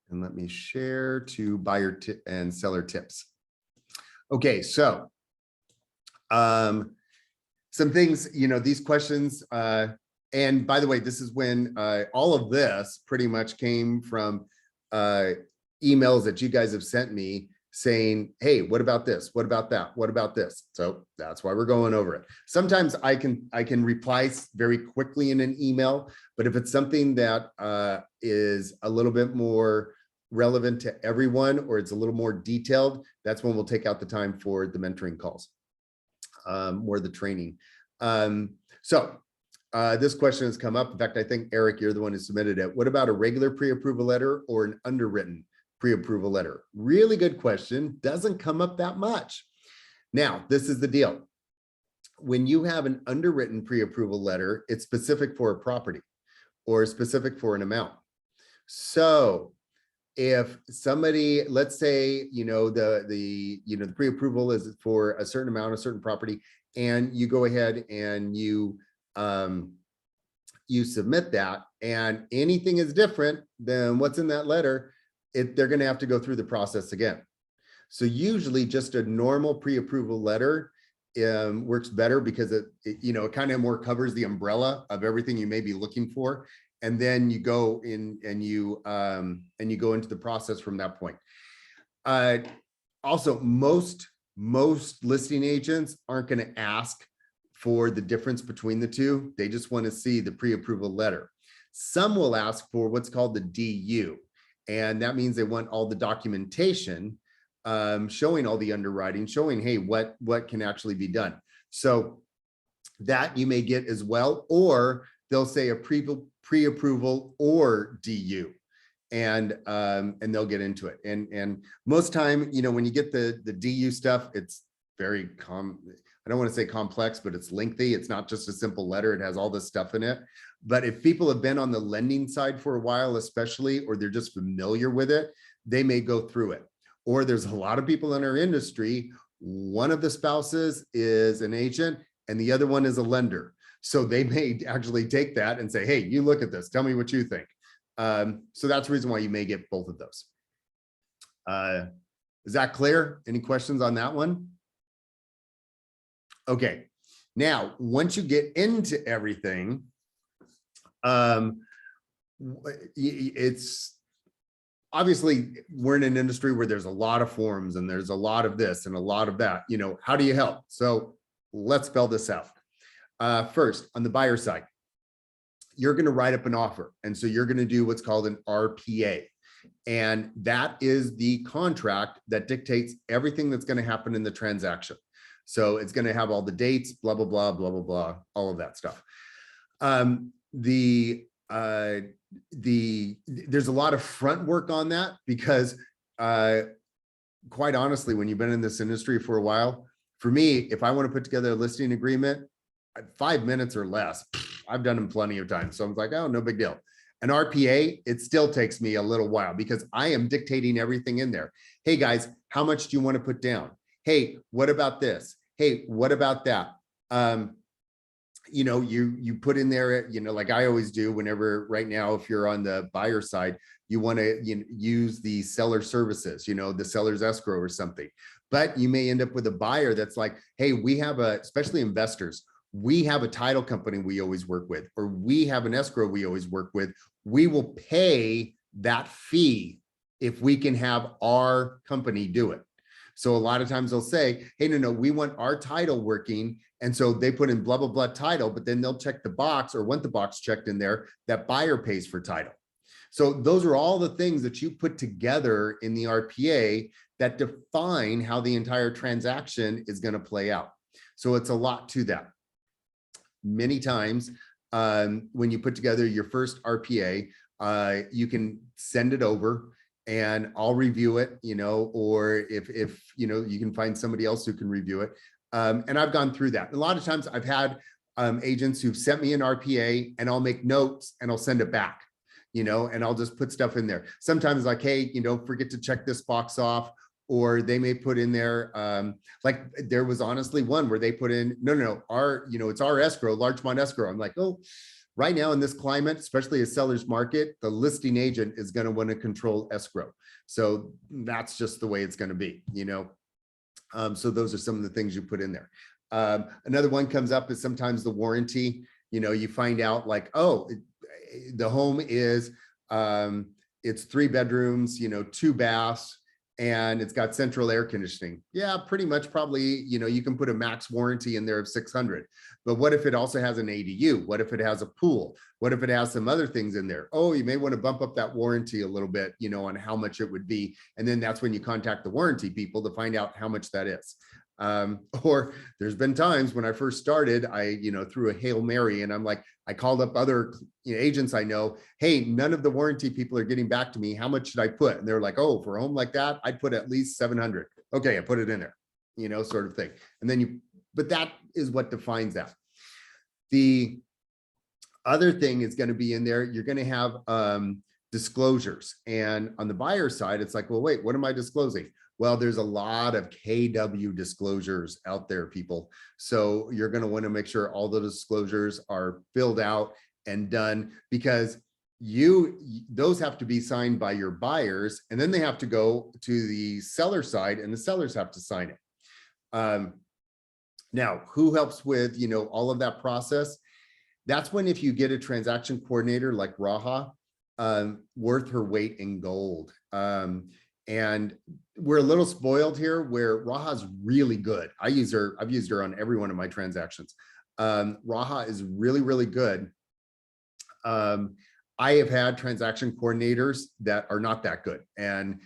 And let me share to buyer and seller tips. Okay, so some things, these questions, and by the way, this is when all of this pretty much came from emails that you guys have sent me saying, hey, what about this? What about that? What about this? So that's why we're going over it. Sometimes I can reply very quickly in an email, but if it's something that is a little bit more relevant to everyone, or it's a little more detailed, that's when we'll take out the time for the mentoring calls, or the training. This question has come up. In fact, I think, Eric, you're the one who submitted it. What about a regular pre-approval letter or an underwritten pre-approval letter? Really good question. Doesn't come up that much. Now, this is the deal. When you have an underwritten pre-approval letter, it's specific for a property or specific for an amount. So if somebody, let's say, the pre-approval is for a certain amount, a certain property, and you go ahead and you submit that, and anything is different than what's in that letter, they're going to have to go through the process again. So usually just a normal pre-approval letter works better, because it kind of more covers the umbrella of everything you may be looking for. And then you go in and you go into the process from that point. Also, most listing agents aren't going to ask for the difference between the two. They just want to see the pre-approval letter. Some will ask for what's called the DU, and that means they want all the documentation showing all the underwriting, showing, hey, what can actually be done. So that you may get as well, or they'll say a pre-approval or DU, and they'll get into it. And most time, when you get the DU stuff, it's very I don't want to say complex, but it's lengthy. It's not just a simple letter. It has all this stuff in it. But if people have been on the lending side for a while, especially, or they're just familiar with it, they may go through it. Or there's a lot of people in our industry, one of the spouses is an agent and the other one is a lender. So they may actually take that and say, hey, you look at this, tell me what you think. So that's the reason why you may get both of those. Is that clear? Any questions on that one? Okay, now, once you get into everything, it's obviously, we're in an industry where there's a lot of forms and there's a lot of this and a lot of that. How do you help? So let's spell this out. First, on the buyer side, you're going to write up an offer. And so you're going to do what's called an RPA. And that is the contract that dictates everything that's going to happen in the transaction. So it's going to have all the dates, blah, blah, blah, blah, blah, blah, all of that stuff. There's a lot of front work on that, because quite honestly, when you've been in this industry for a while, for me, if I want to put together a listing agreement, 5 minutes or less, I've done them plenty of times. So I'm like, oh, no big deal. An RPA, it still takes me a little while, because I am dictating everything in there. Hey guys, how much do you want to put down? Hey, what about this? Hey, what about that? You put in there, like I always do whenever, right now, if you're on the buyer side, you want to use the seller services, the seller's escrow or something. But you may end up with a buyer that's like, hey, we have especially investors, we have a title company we always work with, or we have an escrow we always work with. We will pay that fee if we can have our company do it. So a lot of times they'll say, hey, no, we want our title working. And so they put in blah, blah, blah title, but then they'll check the box, or want the box checked in there, that buyer pays for title. So those are all the things that you put together in the RPA that define how the entire transaction is going to play out. So it's a lot to that. Many times when you put together your first RPA, you can send it over and I'll review it, or if you can find somebody else who can review it. And I've gone through that. A lot of times I've had agents who've sent me an RPA and I'll make notes and I'll send it back, and I'll just put stuff in there. Sometimes like, hey, forget to check this box off. Or they may put in there, like there was honestly one where they put in, no, it's our escrow, large amount escrow. I'm like, oh, Right now in this climate, especially a seller's market, the listing agent is going to want to control escrow. So that's just the way it's going to be, so those are some of the things you put in there. Another one comes up is sometimes the warranty. You find out like, oh, the home is, it's 3 bedrooms, 2 baths, and it's got central air conditioning. Yeah, pretty much probably, you can put a max warranty in there of 600. But what if it also has an ADU? What if it has a pool? What if it has some other things in there? Oh, you may want to bump up that warranty a little bit, on how much it would be. And then that's when you contact the warranty people to find out how much that is. Or there's been times when I first started, I, threw a Hail Mary, and I'm like, I called up other agents I know, hey, none of the warranty people are getting back to me. How much should I put? And they're like, oh, for a home like that, I'd put at least 700. Okay, I put it in there, sort of thing. And then but that is what defines that. The other thing is going to be in there. You're going to have disclosures. And on the buyer side, it's like, well, wait, what am I disclosing? Well, there's a lot of KW disclosures out there, people. So you're going to want to make sure all the disclosures are filled out and done, because those have to be signed by your buyers, and then they have to go to the seller side, and the sellers have to sign it. Now, who helps with, all of that process? That's when, if you get a transaction coordinator like Raha, worth her weight in gold. And we're a little spoiled here, where Raha's really good. I've used her on every one of my transactions. Raha is really, really good. I have had transaction coordinators that are not that good. And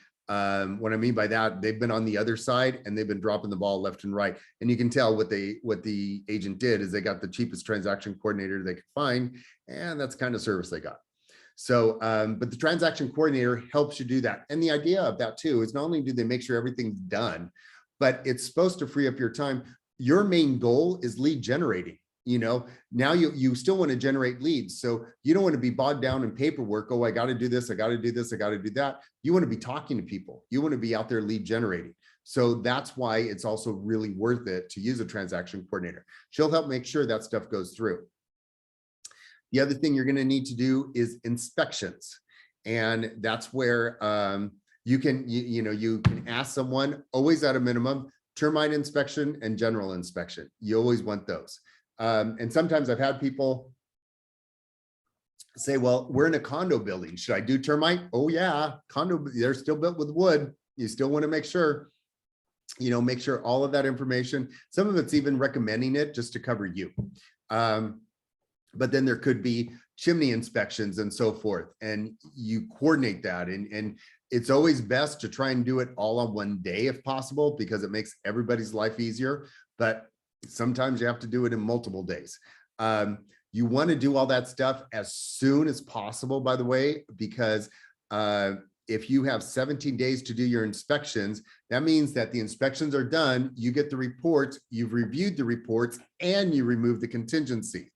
what I mean by that, they've been on the other side and they've been dropping the ball left and right. And you can tell what the agent did is they got the cheapest transaction coordinator they could find, and that's the kind of service they got. So, but the transaction coordinator helps you do that. And the idea of that too is not only do they make sure everything's done, but it's supposed to free up your time. Your main goal is lead generating. Now you still want to generate leads. So you don't want to be bogged down in paperwork. Oh, I got to do this. I got to do this. I got to do that. You want to be talking to people. You want to be out there lead generating. So that's why it's also really worth it to use a transaction coordinator. She'll help make sure that stuff goes through. The other thing you're going to need to do is inspections. And that's where you can ask someone, always at a minimum, termite inspection and general inspection. You always want those. And sometimes I've had people say, well, we're in a condo building. Should I do termite? Oh yeah, condo, they're still built with wood. You still want to make sure, make sure all of that information, some of it's even recommending it just to cover you. But then there could be chimney inspections and so forth, and you coordinate that. And it's always best to try and do it all on one day if possible, because it makes everybody's life easier. But sometimes you have to do it in multiple days. You want to do all that stuff as soon as possible, by the way, because if you have 17 days to do your inspections, that means that the inspections are done, you get the reports, you've reviewed the reports, and you remove the contingency.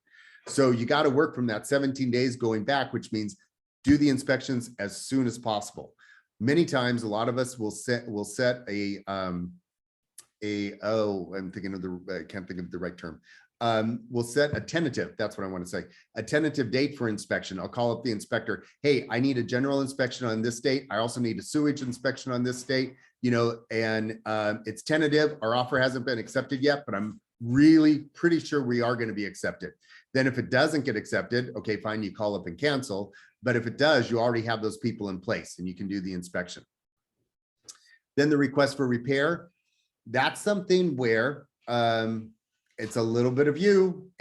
So you got to work from that 17 days going back, which means do the inspections as soon as possible. Many times, a lot of us will set a I'm thinking of I can't think of the right term. We'll set a tentative, that's what I want to say, a tentative date for inspection. I'll call up the inspector. Hey, I need a general inspection on this date. I also need a sewage inspection on this date, and it's tentative. Our offer hasn't been accepted yet, but I'm really pretty sure we are going to be accepted. Then if it doesn't get accepted, okay, fine, you call up and cancel. But if it does, you already have those people in place and you can do the inspection. Then the request for repair. That's something where it's a little bit of you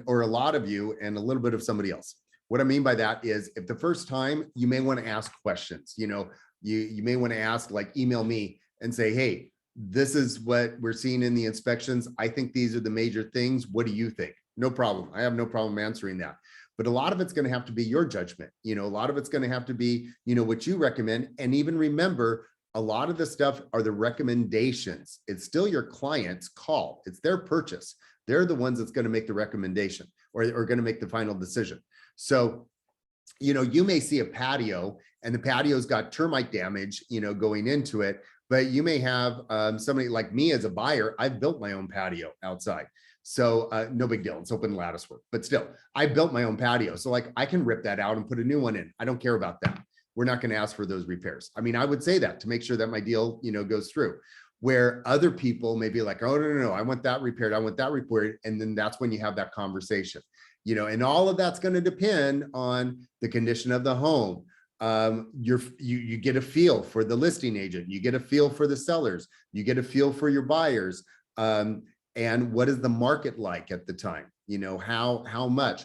or a lot of you and a little bit of somebody else. What I mean by that is, if the first time, you may want to ask questions. You may want to ask, like, email me and say, hey, this is what we're seeing in the inspections. I think these are the major things. What do you think? No problem. I have no problem answering that. But a lot of it's going to have to be your judgment. A lot of it's going to have to be, what you recommend. And even remember, a lot of the stuff are the recommendations. It's still your client's call. It's their purchase. They're the ones that's going to make the recommendation or going to make the final decision. So, you may see a patio and the patio's got termite damage, going into it, but you may have somebody like me as a buyer. I've built my own patio outside. So no big deal. It's open lattice work, but still, I built my own patio. So like I can rip that out and put a new one in. I don't care about that. We're not going to ask for those repairs. I mean, I would say that to make sure that my deal, goes through. Where other people may be like, oh, no, I want that repaired. I want that repaired. And then that's when you have that conversation, and all of that's going to depend on the condition of the home. You get a feel for the listing agent, you get a feel for the sellers, you get a feel for your buyers. And what is the market like at the time? How much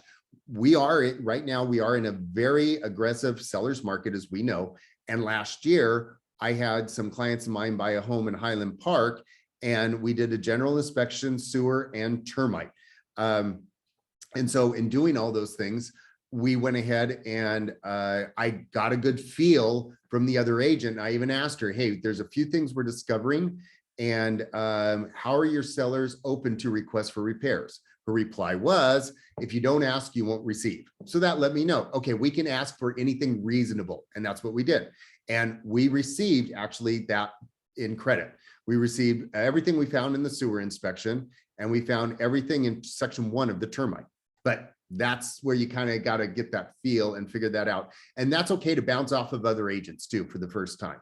right now, we are in a very aggressive seller's market, as we know. And last year, I had some clients of mine buy a home in Highland Park, and we did a general inspection, sewer, and termite. And so in doing all those things, we went ahead and I got a good feel from the other agent. I even asked her, hey, there's a few things we're discovering, and how are your sellers open to requests for repairs? Her reply was, if you don't ask, you won't receive. So that let me know, okay, we can ask for anything reasonable. And that's what we did. And we received actually that in credit. We received everything we found in the sewer inspection, and we found everything in section 1 of the termite. But that's where you kind of got to get that feel and figure that out. And that's okay to bounce off of other agents too for the first time.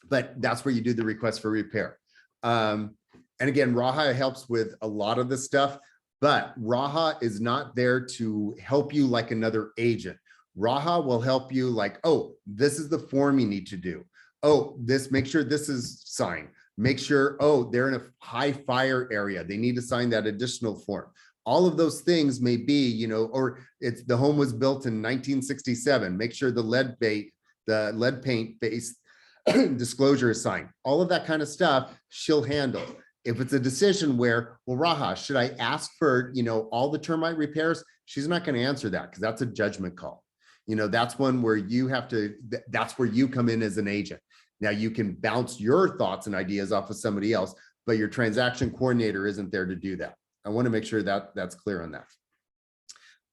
But that's where you do the request for repair. And again, Raha helps with a lot of the stuff, but Raha is not there to help you like another agent. Raha will help you like, oh, this is the form you need to do. Oh, make sure this is signed. Make sure, oh, they're in a high fire area. They need to sign that additional form. All of those things may be, or it's the home was built in 1967. Make sure the lead paint base disclosure is signed. All of that kind of stuff she'll handle. If it's a decision where, well, Raha, should I ask for, all the termite repairs? She's not going to answer that because that's a judgment call. That's one where you have to, that's where you come in as an agent. Now you can bounce your thoughts and ideas off of somebody else, but your transaction coordinator isn't there to do that. I want to make sure that that's clear on that.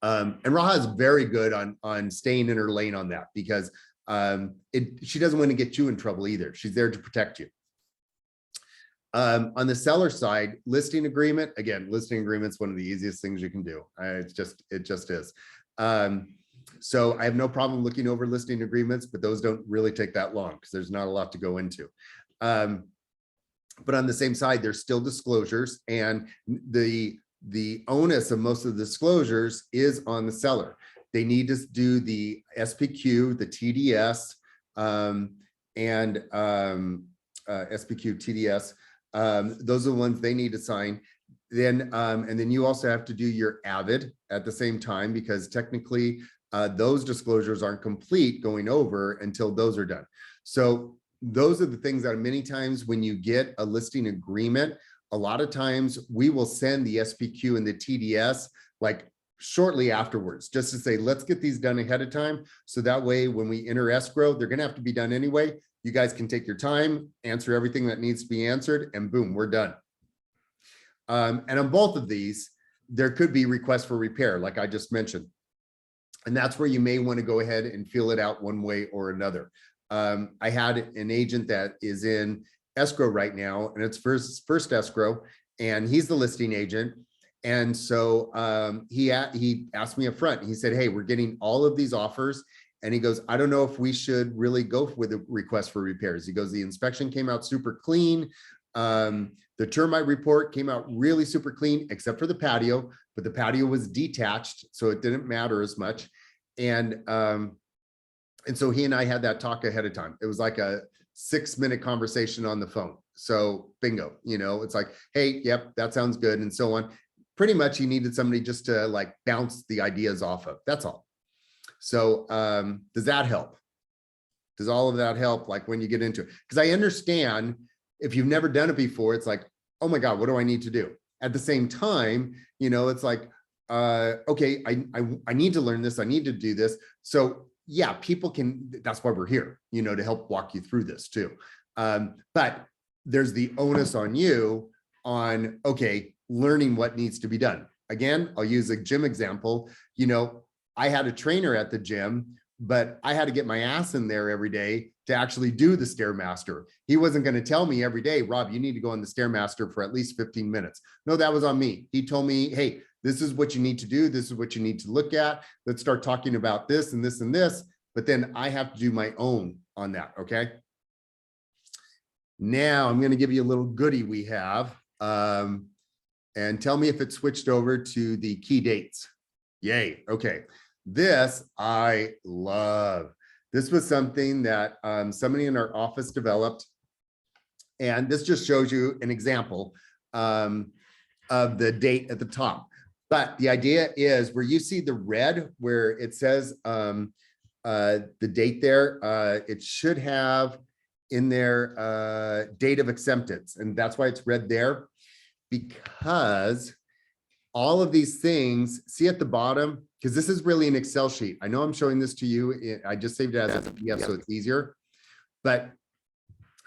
And Raha is very good on staying in her lane on that, because she doesn't want to get you in trouble either. She's there to protect you. On the seller side, listing agreement, again, listing agreement's one of the easiest things you can do. It just is. So I have no problem looking over listing agreements, but those don't really take that long because there's not a lot to go into. But on the same side, there's still disclosures, and the onus of most of the disclosures is on the seller. They need to do the SPQ, the TDS, and SPQ, TDS. Those are the ones they need to sign. Then, and then you also have to do your AVID at the same time, because technically those disclosures aren't complete going over until those are done. So those are the things that many times when you get a listing agreement, a lot of times we will send the SPQ and the TDS like shortly afterwards, just to say, let's get these done ahead of time. So that way, when we enter escrow, they're going to have to be done anyway. You guys can take your time, answer everything that needs to be answered, and boom, we're done. And on both of these, there could be requests for repair, like I just mentioned. And that's where you may want to go ahead and feel it out one way or another. I had an agent that is in escrow right now, and it's first escrow, and he's the listing agent. And so he asked me up front, he said, hey, we're getting all of these offers. And he goes, I don't know if we should really go with a request for repairs. He goes, the inspection came out super clean. The termite report came out really super clean, except for the patio, but the patio was detached, so it didn't matter as much. And so he and I had that talk ahead of time. It was like a 6-minute conversation on the phone. So bingo, it's like, hey, yep, that sounds good, and so on. Pretty much he needed somebody just to like bounce the ideas off of, that's all. So does that help? Does all of that help, like when you get into it? Because I understand if you've never done it before, it's like, oh my God, what do I need to do? At the same time, it's like, okay, I need to learn this. I need to do this. So yeah, people can, that's why we're here, to help walk you through this too. But there's the onus on you on, okay, learning what needs to be done. Again, I'll use a gym example. I had a trainer at the gym but I had to get my ass in there every day to actually do the Stairmaster. He wasn't going to tell me every day, Rob, you need to go on the Stairmaster for at least 15 minutes. No, that was on me. He told me, hey, this is what you need to do. This is what you need to look at. Let's start talking about this and this and this. But then I have to do my own on that. Okay. Now I'm going to give you a little goodie we have. And tell me if it switched over to the key dates. Yay. Okay. This I love. This was something that somebody in our office developed. And this just shows you an example of the date at the top. But the idea is where you see the red, where it says the date there, it should have in there date of acceptance. And that's why it's red there, because all of these things, see at the bottom, because this is really an Excel sheet. I know I'm showing this to you. I just saved it as a PDF so it's easier. But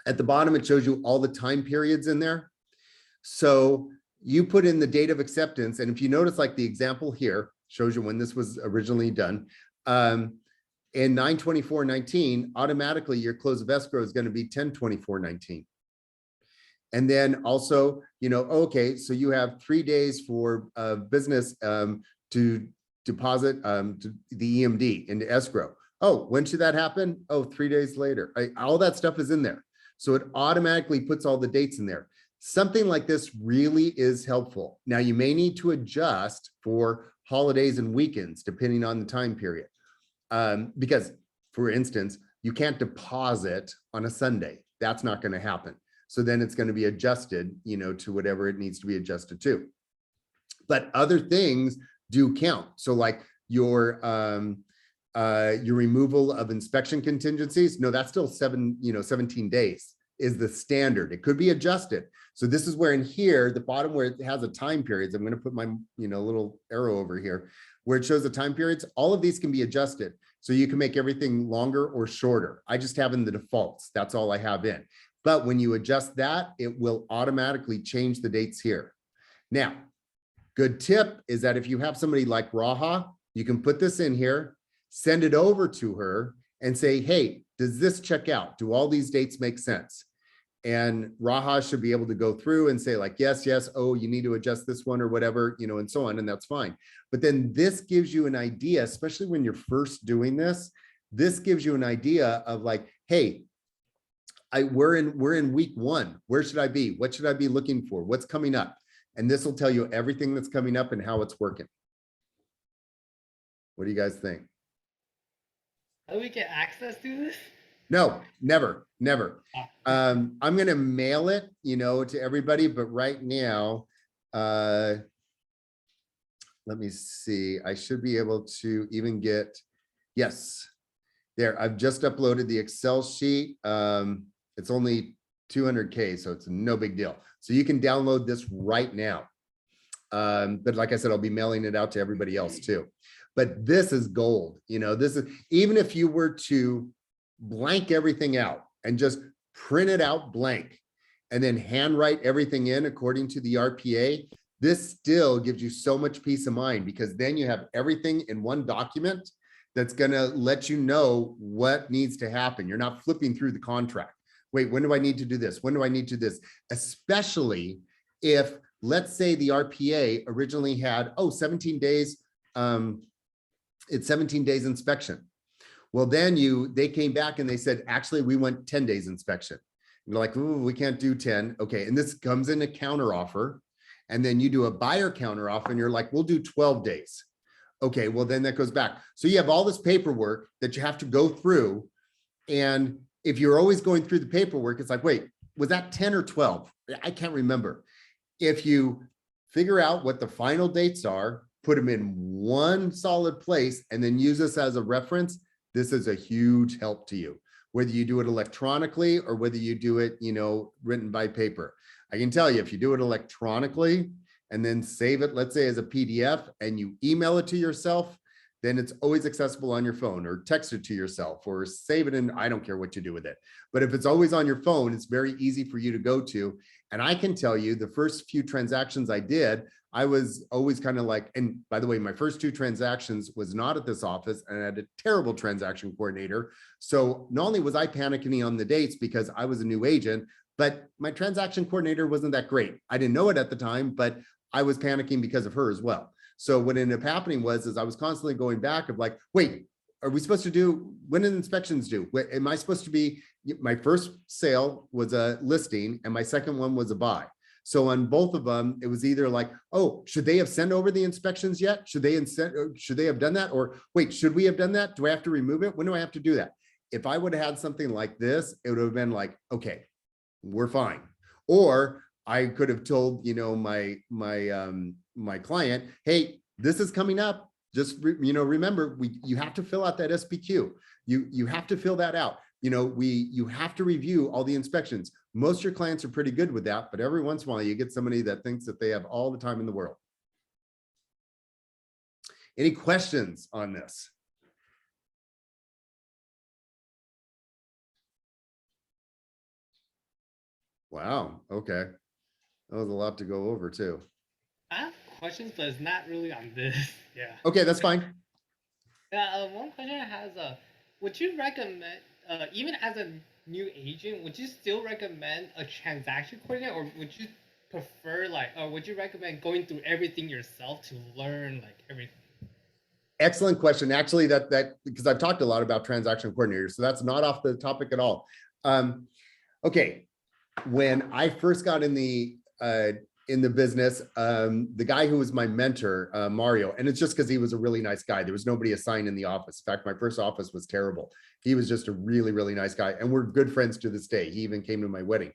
at the bottom, it shows you all the time periods in there. So you put in the date of acceptance. And if you notice, like the example here shows you when this was originally done. In 9/24/19, automatically your close of escrow is going to be 10/24/19. And then also, you know, okay, so you have 3 days for business to deposit to the EMD into escrow. Oh, when should that happen? Oh, 3 days later. All that stuff is in there. So it automatically puts all the dates in there. Something like this really is helpful. Now you may need to adjust for holidays and weekends, depending on the time period. Because for instance, you can't deposit on a Sunday. That's not going to happen. So then it's going to be adjusted, you know, to whatever it needs to be adjusted to. But other things do count. So like your removal of inspection contingencies, no, that's still 17 days is the standard. It could be adjusted. So this is where in here, the bottom where it has a time periods, I'm going to put my, little arrow over here where it shows the time periods. All of these can be adjusted. So you can make everything longer or shorter. I just have in the defaults. That's all I have in. But when you adjust that, it will automatically change the dates here. Now, good tip is that if you have somebody like Raha, you can put this in here, send it over to her and say, hey, does this check out? Do all these dates make sense? And Raha should be able to go through and say like, yes, yes, oh, you need to adjust this one or whatever, and so on, and that's fine. But then this gives you an idea, especially when you're first doing this, this gives you an idea of like, hey, we're in week 1. Where should I be? What should I be looking for? What's coming up? And this will tell you everything that's coming up and how it's working. What do you guys think? How do we get access to this? No, never. I'm going to mail it, to everybody. But right now, let me see. I should be able to even get, yes, there. I've just uploaded the Excel sheet. It's only 200K, so it's no big deal. So you can download this right now. But like I said, I'll be mailing it out to everybody else too. But this is gold. This is, even if you were to blank everything out and just print it out blank and then handwrite everything in according to the RPA, this still gives you so much peace of mind, because then you have everything in one document that's going to let you know what needs to happen. You're not flipping through the contract. Wait, when do I need to do this? When do I need to do this? Especially if, let's say the RPA originally had, 17 days, it's 17 days inspection. Well, then they came back and they said, actually, we want 10 days inspection. And they're like, ooh, we can't do 10. Okay. And this comes in a counter offer. And then you do a buyer counter offer and you're like, we'll do 12 days. Okay. Well, then that goes back. So you have all this paperwork that you have to go through. And if you're always going through the paperwork, it's like, wait, was that 10 or 12? I can't remember. If you figure out what the final dates are, put them in one solid place, and then use this as a reference, this is a huge help to you, whether you do it electronically or whether you do it, written by paper. I can tell you, if you do it electronically and then save it, let's say as a PDF, and you email it to yourself, then it's always accessible on your phone, or text it to yourself, or save it in, I don't care what you do with it. But if it's always on your phone, it's very easy for you to go to. And I can tell you the first few transactions I did, I was always kind of like, and by the way, my first 2 transactions was not at this office, and I had a terrible transaction coordinator. So not only was I panicking on the dates because I was a new agent, but my transaction coordinator wasn't that great. I didn't know it at the time, but I was panicking because of her as well. So what ended up happening is I was constantly going back of like, wait, are we supposed to do, when did inspections due? Am I supposed to be, my first sale was a listing and my second one was a buy. So on both of them, it was either like, oh, should they have sent over the inspections yet? Should they have done that? Or wait, should we have done that? Do I have to remove it? When do I have to do that? If I would have had something like this, it would have been like, okay, we're fine. Or I could have told, my client, hey, this is coming up. Just, remember, you have to fill out that SPQ. You have to fill that out. You have to review all the inspections. Most of your clients are pretty good with that, but every once in a while you get somebody that thinks that they have all the time in the world. Any questions on this? Wow. Okay. That was a lot to go over too. I have questions, but it's not really on this. Yeah. Okay, that's fine. Yeah. One question I have is, would you recommend, even as a new agent, would you still recommend a transaction coordinator, or would you prefer or would you recommend going through everything yourself to learn everything? Excellent question. Actually, that because I've talked a lot about transaction coordinators, so that's not off the topic at all. Okay, when I first got in the business, the guy who was my mentor, Mario, and it's just because he was a really nice guy. There was nobody assigned in the office. In fact, my first office was terrible. He was just a really, really nice guy, and we're good friends to this day. He even came to my wedding.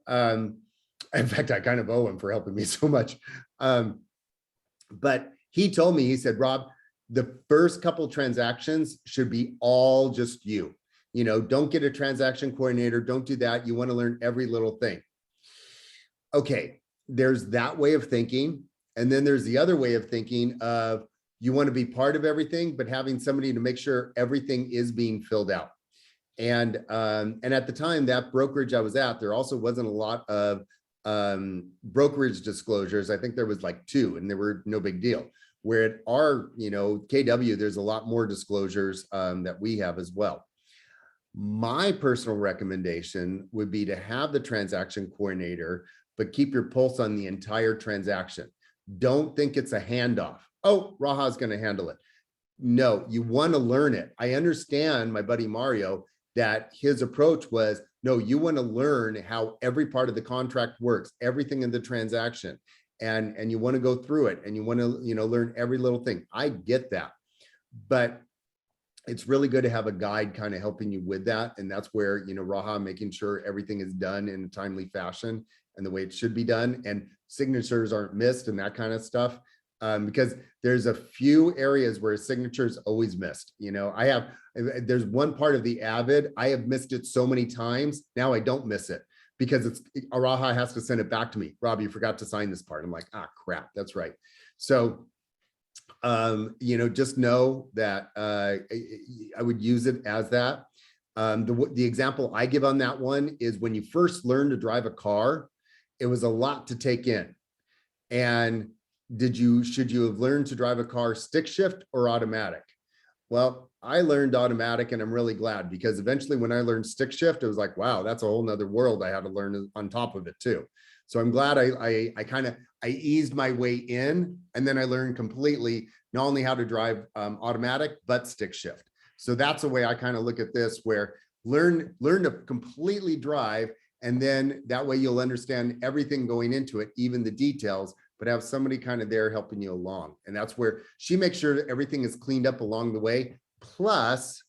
In fact, I kind of owe him for helping me so much. But he told me, he said, Rob, the first couple transactions should be all just you. Don't get a transaction coordinator. Don't do that. You want to learn every little thing. Okay, there's that way of thinking. And then there's the other way of thinking of you want to be part of everything, but having somebody to make sure everything is being filled out. And at the time, that brokerage I was at, there also wasn't a lot of brokerage disclosures. I think there was like 2, and they were no big deal. Where at our, KW, there's a lot more disclosures that we have as well. My personal recommendation would be to have the transaction coordinator, but keep your pulse on the entire transaction. Don't think it's a handoff. Oh, Raha's going to handle it. No, you want to learn it. I understand my buddy Mario, that his approach was, no, you want to learn how every part of the contract works, everything in the transaction. And you want to go through it, and you want to, learn every little thing. I get that, but it's really good to have a guide kind of helping you with that. And that's where, Raha making sure everything is done in a timely fashion and the way it should be done, and signatures aren't missed and that kind of stuff. Because there's a few areas where a signature is always missed. There's one part of the Avid, I have missed it so many times. Now I don't miss it, because Araha has to send it back to me. Rob, you forgot to sign this part. I'm like, crap, that's right. So, just know that I would use it as that. The example I give on that one is when you first learn to drive a car, it was a lot to take in. And should you have learned to drive a car stick shift or automatic? Well, I learned automatic, and I'm really glad, because eventually when I learned stick shift, it was like, wow, that's a whole nother world I had to learn on top of it too. So I'm glad I eased my way in, and then I learned completely not only how to drive automatic, but stick shift. So that's the way I kind of look at this, where learn to completely drive, and then that way you'll understand everything going into it, even the details, but have somebody kind of there helping you along. And that's where she makes sure that everything is cleaned up along the way. Plus,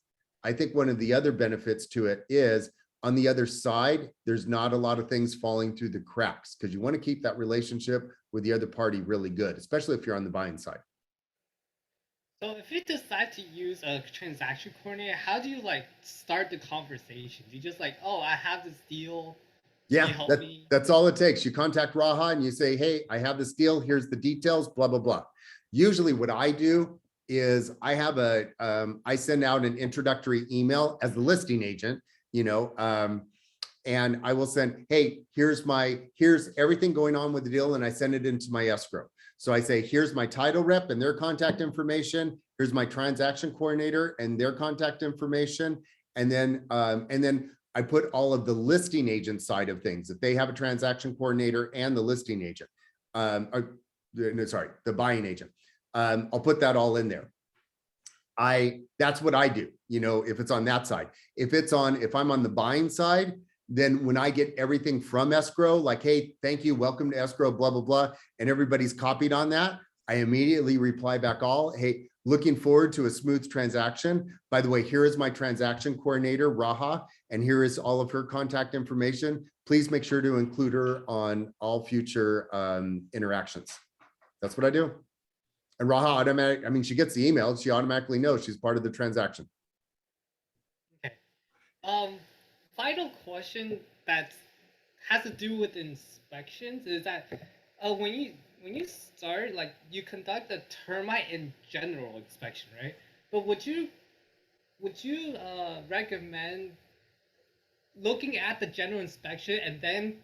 I think one of the other benefits to it is, on the other side, there's not a lot of things falling through the cracks, because you want to keep that relationship with the other party really good, especially if you're on the buying side. So if you decide to use a transaction coordinator, how do you start the conversation? Do you just oh, I have this deal. Can you help me? That's all it takes. You contact Raha and you say, hey, I have this deal. Here's the details, blah, blah, blah. Usually what I do is I have I send out an introductory email as the listing agent, and I will send, hey, here's everything going on with the deal. And I send it into my escrow. So I say, here's my title rep and their contact information. Here's my transaction coordinator and their contact information. And then I put all of the listing agent side of things. If they have a transaction coordinator and the listing agent, no, sorry, the buying agent, I'll put that all in there. That's what I do, you know, if it's on that side. If I'm on the buying side, then when I get everything from escrow, like, hey, thank you, welcome to escrow, blah, blah, blah, and everybody's copied on that, I immediately reply back all, hey, looking forward to a smooth transaction. By the way, here is my transaction coordinator, Raha, and here is all of her contact information. Please make sure to include her on all future interactions. That's what I do. And Raha she gets the email, she automatically knows she's part of the transaction. Okay. Final question that has to do with inspections is that when you start, like, you conduct a termite in general inspection, right? But would you recommend looking at the general inspection and then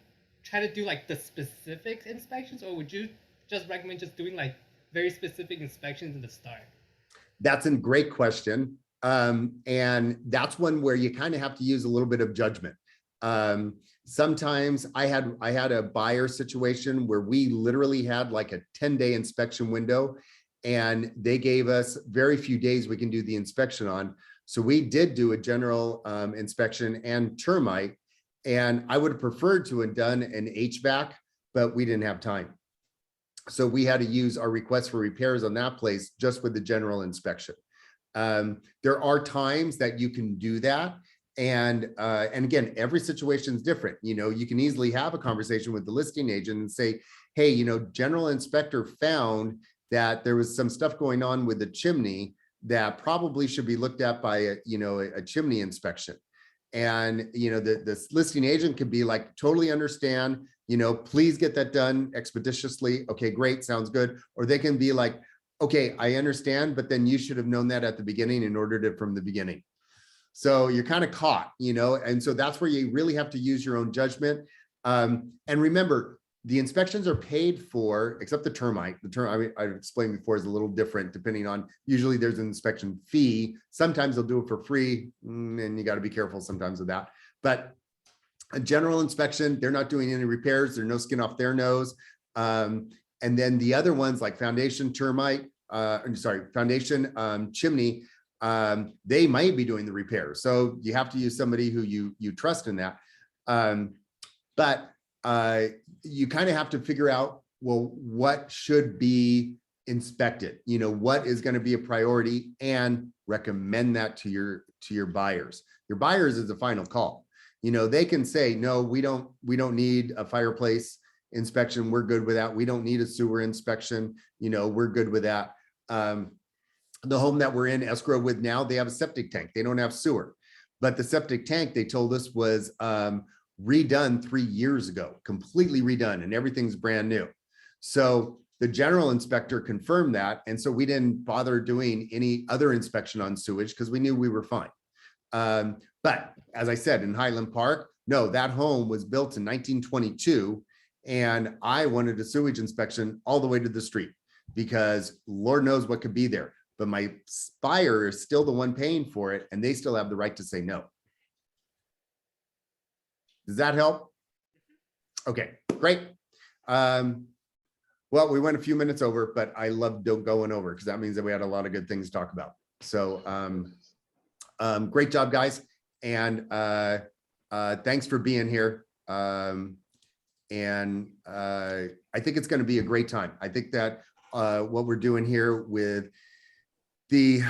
try to do like the specific inspections, or would you just recommend just doing like very specific inspections in the start? That's a great question. And that's one where you kind of have to use a little bit of judgment. Sometimes I had a buyer situation where we literally had like a 10-day inspection window, and they gave us very few days we can do the inspection on. So we did do a general inspection and termite, and I would have preferred to have done an HVAC, but we didn't have time. So we had to use our request for repairs on that place just with the general inspection. There are times that you can do that. And again, every situation is different. You know, you can easily have a conversation with the listing agent and say, hey, you know, general inspector found that there was some stuff going on with the chimney that probably should be looked at by a chimney inspection. And, you know, the listing agent could be like, totally understand, you know, please get that done expeditiously. Okay, great, sounds good. Or they can be like, okay, I understand, but then you should have known that at the beginning and ordered it from the beginning. So you're kind of caught, you know, and so that's where you really have to use your own judgment. And remember, the inspections are paid for, except the termite. The term I explained before is a little different depending on, usually there's an inspection fee. Sometimes they'll do it for free, and you got to be careful sometimes with that. But a general inspection, they're not doing any repairs. There's no skin off their nose. And then the other ones like foundation termite, foundation chimney, they might be doing the repairs. So you have to use somebody who you trust in that. But you kind of have to figure out, well, what should be inspected, you know, what is going to be a priority, and recommend that to your buyers. Your buyers is the final call. You know, they can say, no, we don't need a fireplace inspection. We're good with that. We don't need a sewer inspection. You know, we're good with that. The home that we're in escrow with now, they have a septic tank. They don't have sewer, but the septic tank, they told us, was redone 3 years ago, completely redone, and everything's brand new. So the general inspector confirmed that. And so we didn't bother doing any other inspection on sewage because we knew we were fine. But as I said, in Highland Park, no, that home was built in 1922. And I wanted a sewage inspection all the way to the street because Lord knows what could be there. But my buyer is still the one paying for it, and they still have the right to say no. Does that help? Okay, great. Well, we went a few minutes over, but I love going over because that means that we had a lot of good things to talk about. So great job, guys. And thanks for being here. And I think it's going to be a great time. I think that what we're doing here with the